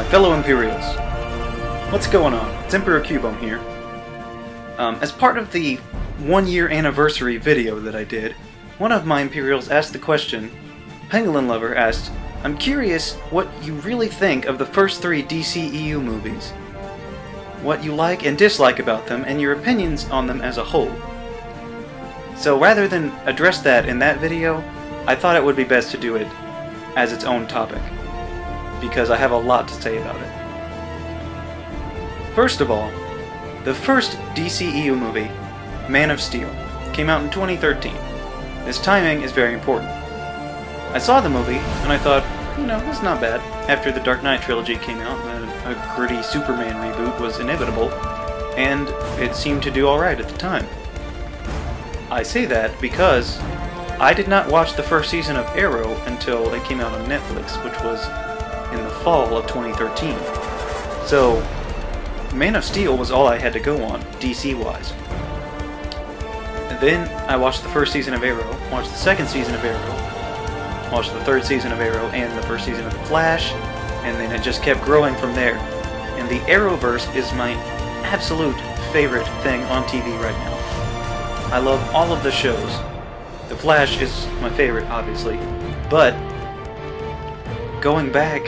fellow Imperials, what's going on? It's Emperor Cubone here. As part of the 1-year anniversary video that I did, one of my Imperials asked the question, Pangolin Lover asked, I'm curious what you really think of the first 3 DCEU movies. What you like and dislike about them, and your opinions on them as a whole. So rather than address that in that video, I thought it would be best to do it as its own topic, because I have a lot to say about it. First of all, the first DCEU movie, Man of Steel, came out in 2013. This timing is very important. I saw the movie, and I thought, it's not bad. After the Dark Knight trilogy came out, a gritty Superman reboot was inevitable, and it seemed to do alright at the time. I say that because I did not watch the first season of Arrow until it came out on Netflix, which was in the fall of 2013. So, Man of Steel was all I had to go on, DC-wise. Then I watched the first season of Arrow, watched the second season of Arrow, watched the third season of Arrow, and the first season of The Flash, and then it just kept growing from there. And the Arrowverse is my absolute favorite thing on TV right now. I love all of the shows. The Flash is my favorite, obviously, but going back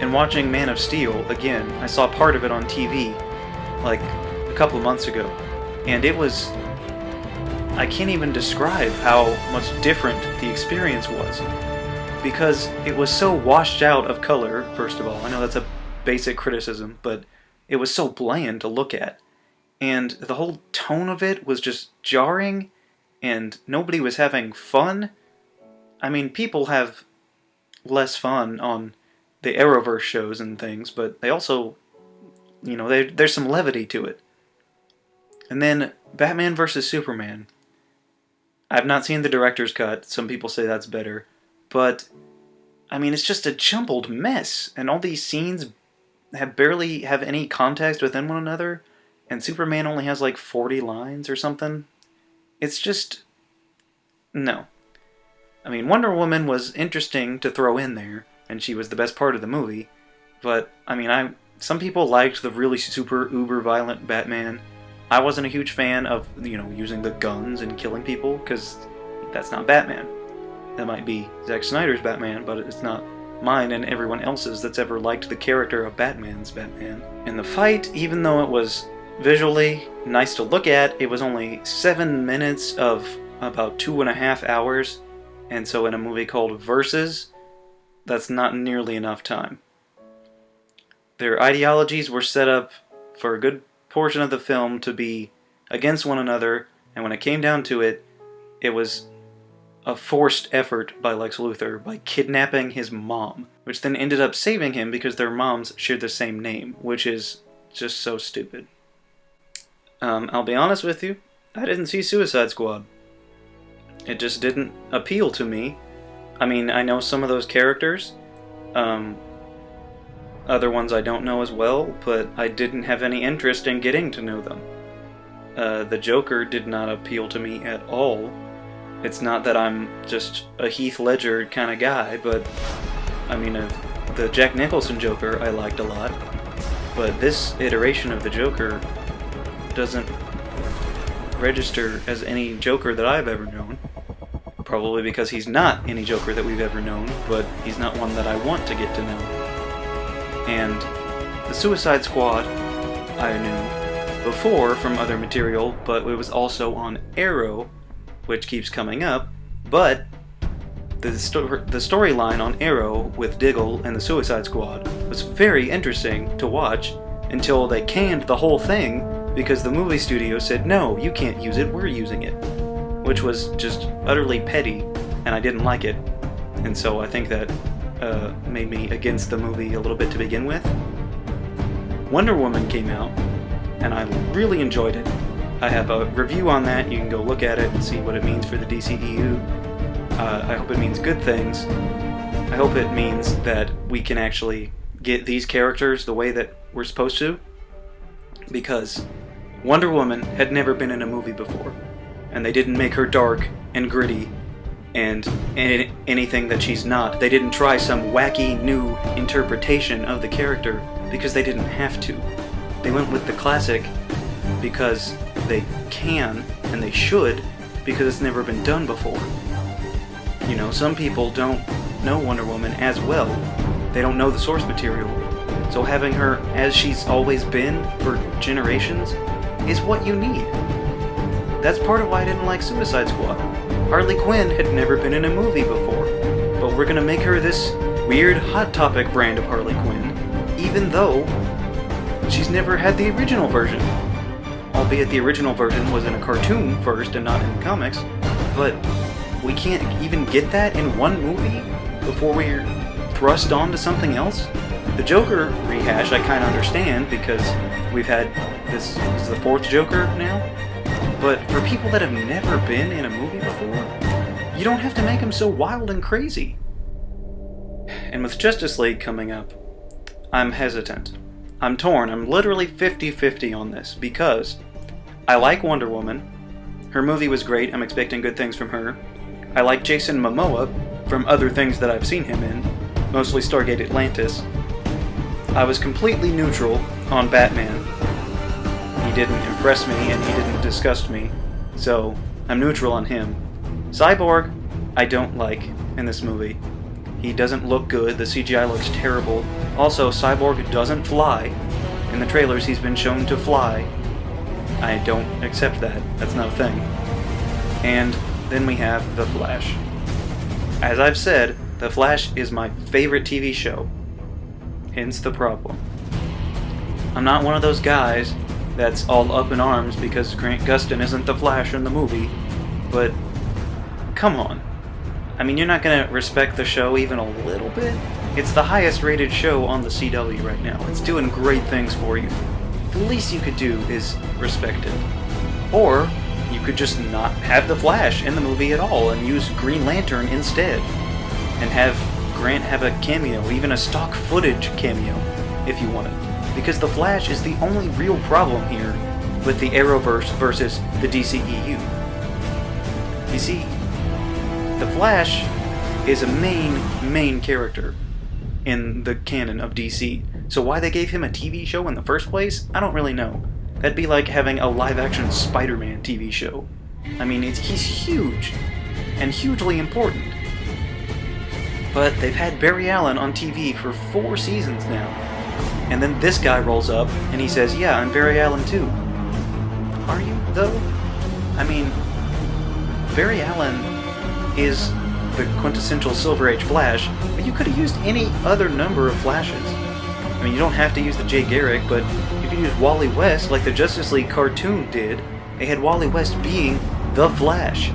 and watching Man of Steel again, I saw part of it on TV like a couple of months ago, and it was... I can't even describe how much different the experience was, because it was so washed out of color, first of all. I know that's a basic criticism, but it was so bland to look at. And the whole tone of it was just jarring, and nobody was having fun. I mean, people have less fun on the Arrowverse shows and things, but they also, there's some levity to it. And then Batman vs. Superman. I've not seen the director's cut. Some people say that's better. But, it's just a jumbled mess. And all these scenes barely have any context within one another. And Superman only has like 40 lines or something. It's just... no. Wonder Woman was interesting to throw in there, and she was the best part of the movie. But, some people liked the really super uber violent Batman. I wasn't a huge fan of, using the guns and killing people, because that's not Batman. That might be Zack Snyder's Batman, but it's not mine and everyone else's that's ever liked the character of Batman's Batman. In the fight, even though it was visually nice to look at, it was only 7 minutes of about 2.5 hours, and so in a movie called Versus, that's not nearly enough time. Their ideologies were set up for a good portion of the film to be against one another, and when it came down to it, it was a forced effort by Lex Luthor by kidnapping his mom, which then ended up saving him because their moms shared the same name, which is just so stupid. I'll be honest with you, I didn't see Suicide Squad. It just didn't appeal to me. I know some of those characters, other ones I don't know as well, but I didn't have any interest in getting to know them. The Joker did not appeal to me at all. It's not that I'm just a Heath Ledger kind of guy, but, the Jack Nicholson Joker I liked a lot, but this iteration of the Joker doesn't register as any Joker that I've ever known. Probably because he's not any Joker that we've ever known, but he's not one that I want to get to know. And the Suicide Squad I knew before from other material, but it was also on Arrow, which keeps coming up, but the storyline on Arrow with Diggle and the Suicide Squad was very interesting to watch until they canned the whole thing because the movie studio said, no, you can't use it, we're using it. Which was just utterly petty, and I didn't like it. And so I think that made me against the movie a little bit to begin with. Wonder Woman came out, and I really enjoyed it. I have a review on that, you can go look at it and see what it means for the DCEU. I hope it means good things. I hope it means that we can actually get these characters the way that we're supposed to, because Wonder Woman had never been in a movie before, and they didn't make her dark and gritty and anything that she's not. They didn't try some wacky new interpretation of the character because they didn't have to. They went with the classic because they can and they should, because it's never been done before. You know, some people don't know Wonder Woman as well. They don't know the source material. So having her as she's always been for generations is what you need. That's part of why I didn't like Suicide Squad. Harley Quinn had never been in a movie before, but we're gonna make her this weird Hot Topic brand of Harley Quinn, even though she's never had the original version. Albeit the original version was in a cartoon first and not in the comics, but we can't even get that in one movie before we're thrust onto something else? The Joker rehash I kind of understand because we've had this is the fourth Joker now, but for people that have never been in a movie before, you don't have to make them so wild and crazy. And with Justice League coming up, I'm hesitant. I'm torn. I'm literally 50-50 on this because I like Wonder Woman. Her movie was great. I'm expecting good things from her. I like Jason Momoa from other things that I've seen him in, mostly Stargate Atlantis. I was completely neutral on Batman. He didn't impress me and he didn't disgust me, so I'm neutral on him. Cyborg, I don't like in this movie. He doesn't look good, the CGI looks terrible. Also, Cyborg doesn't fly. In the trailers, he's been shown to fly. I don't accept that. That's not a thing. And then we have The Flash. As I've said, The Flash is my favorite TV show. Hence the problem. I'm not one of those guys that's all up in arms because Grant Gustin isn't The Flash in the movie, but come on. I mean, you're not gonna respect the show even a little bit? It's the highest rated show on the CW right now. It's doing great things for you. The least you could do is respect it. Or you could just not have The Flash in the movie at all and use Green Lantern instead. And have Grant have a cameo, even a stock footage cameo, if you want it. Because The Flash is the only real problem here with the Arrowverse versus the DCEU. You see, The Flash is a main character in the canon of DC. So why they gave him a TV show in the first place, I don't really know. That'd be like having a live-action Spider-Man TV show. I mean, he's huge, and hugely important. But they've had Barry Allen on TV for 4 seasons now. And then this guy rolls up, and he says, yeah, I'm Barry Allen too. Are you, though? I mean, Barry Allen is the quintessential Silver Age Flash, but you could have used any other number of Flashes. I mean, you don't have to use the Jay Garrick, but you could use Wally West like the Justice League cartoon did. They had Wally West being the Flash.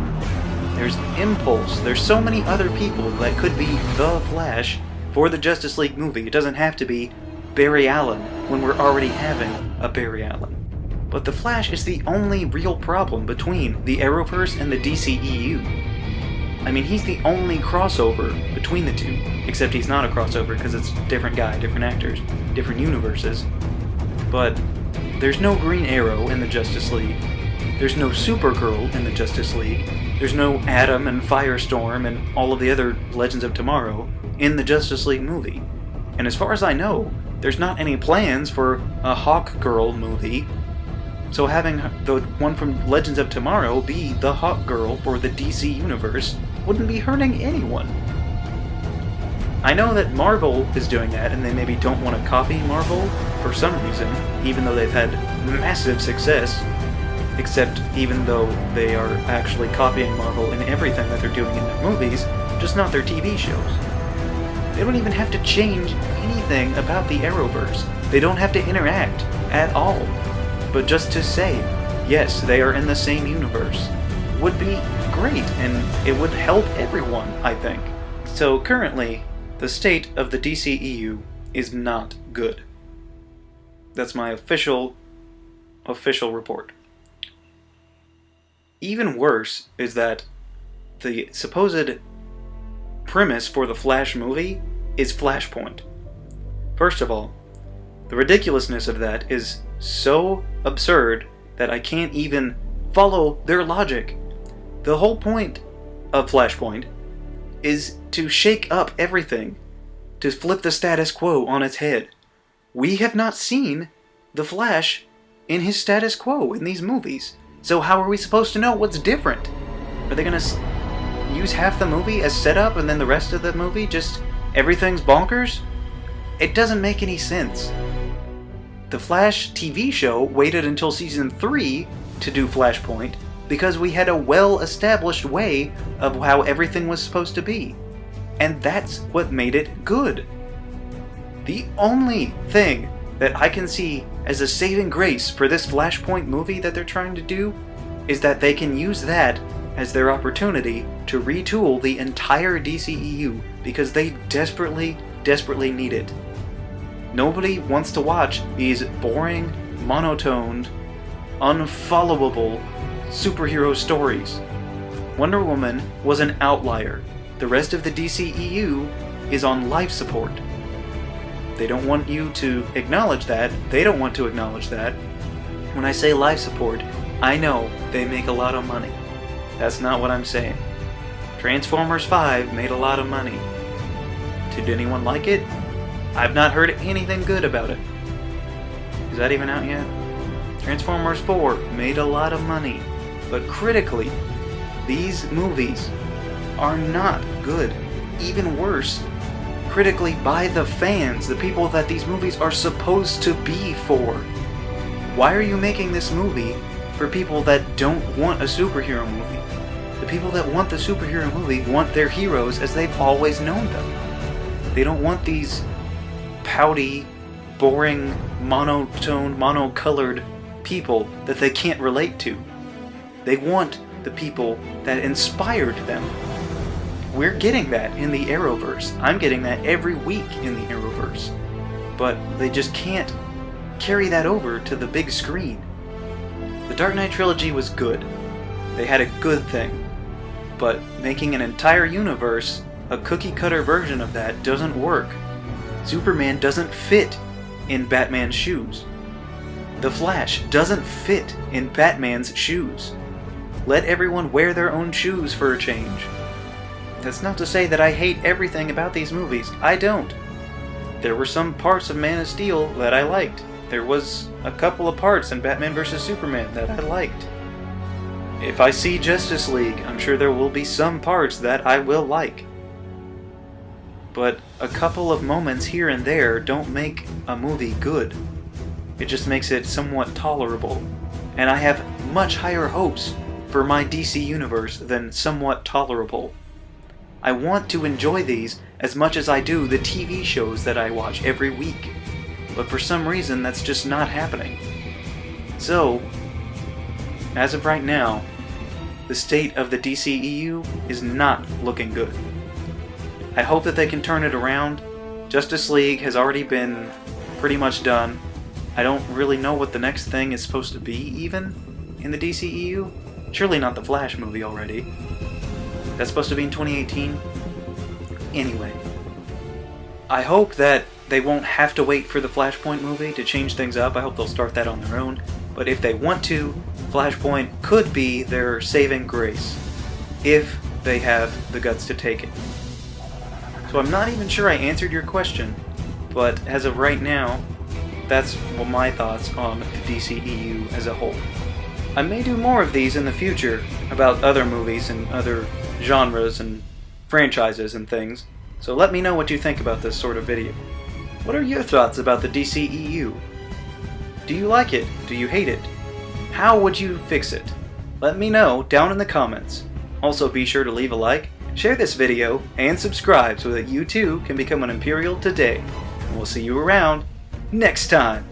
There's Impulse. There's so many other people that could be the Flash for the Justice League movie. It doesn't have to be Barry Allen when we're already having a Barry Allen. But the Flash is the only real problem between the Arrowverse and the DCEU. I mean, he's the only crossover between the two. Except he's not a crossover because it's a different guy, different actors, different universes. But there's no Green Arrow in the Justice League. There's no Supergirl in the Justice League. There's no Atom and Firestorm and all of the other Legends of Tomorrow in the Justice League movie. And as far as I know, there's not any plans for a Hawkgirl movie. So having the one from Legends of Tomorrow be the Hawkgirl for the DC universe wouldn't be hurting anyone. I know that Marvel is doing that, and they maybe don't want to copy Marvel for some reason, even though they've had massive success, except even though they are actually copying Marvel in everything that they're doing in their movies, just not their TV shows. They don't even have to change anything about the Arrowverse. They don't have to interact at all. But just to say, yes, they are in the same universe, would be great, and it would help everyone, I think. So currently, the state of the DCEU is not good. That's my official report. Even worse is that the supposed premise for the Flash movie is Flashpoint. First of all, the ridiculousness of that is so absurd that I can't even follow their logic. The whole point of Flashpoint is to shake up everything, to flip the status quo on its head. We have not seen the Flash in his status quo in these movies. So how are we supposed to know what's different? Are they gonna use half the movie as setup and then the rest of the movie just everything's bonkers? It doesn't make any sense. The Flash TV show waited until season 3 to do Flashpoint because we had a well-established way of how everything was supposed to be. And that's what made it good. The only thing that I can see as a saving grace for this Flashpoint movie that they're trying to do is that they can use that as their opportunity to retool the entire DCEU because they desperately, desperately need it. Nobody wants to watch these boring, monotoned, unfollowable superhero stories. Wonder Woman was an outlier. The rest of the DCEU is on life support. They don't want you to acknowledge that. They don't want to acknowledge that. When I say life support, I know they make a lot of money. That's not what I'm saying. Transformers 5 made a lot of money. Did anyone like it? I've not heard anything good about it. Is that even out yet? Transformers 4 made a lot of money. But critically, these movies are not good. Even worse, critically by the fans, the people that these movies are supposed to be for. Why are you making this movie for people that don't want a superhero movie? The people that want the superhero movie want their heroes as they've always known them. They don't want these pouty, boring, monotone, monocolored people that they can't relate to. They want the people that inspired them. We're getting that in the Arrowverse. I'm getting that every week in the Arrowverse. But they just can't carry that over to the big screen. The Dark Knight trilogy was good. They had a good thing. But making an entire universe a cookie-cutter version of that doesn't work. Superman doesn't fit in Batman's shoes. The Flash doesn't fit in Batman's shoes. Let everyone wear their own shoes for a change. That's not to say that I hate everything about these movies. I don't. There were some parts of Man of Steel that I liked. There was a couple of parts in Batman vs. Superman that I liked. If I see Justice League, I'm sure there will be some parts that I will like. But a couple of moments here and there don't make a movie good. It just makes it somewhat tolerable. And I have much higher hopes for my DC universe than somewhat tolerable. I want to enjoy these as much as I do the TV shows that I watch every week. But for some reason, that's just not happening. So, as of right now, the state of the DCEU is not looking good. I hope that they can turn it around. Justice League has already been pretty much done. I don't really know what the next thing is supposed to be, even, in the DCEU. Surely not the Flash movie already. That's supposed to be in 2018? Anyway. I hope that they won't have to wait for the Flashpoint movie to change things up. I hope they'll start that on their own. But if they want to, Flashpoint could be their saving grace. If they have the guts to take it. So I'm not even sure I answered your question. But as of right now, that's my thoughts on the DCEU as a whole. I may do more of these in the future about other movies and other genres and franchises and things, so let me know what you think about this sort of video. What are your thoughts about the DCEU? Do you like it? Do you hate it? How would you fix it? Let me know down in the comments. Also be sure to leave a like, share this video, and subscribe so that you too can become an Imperial today. And we'll see you around next time!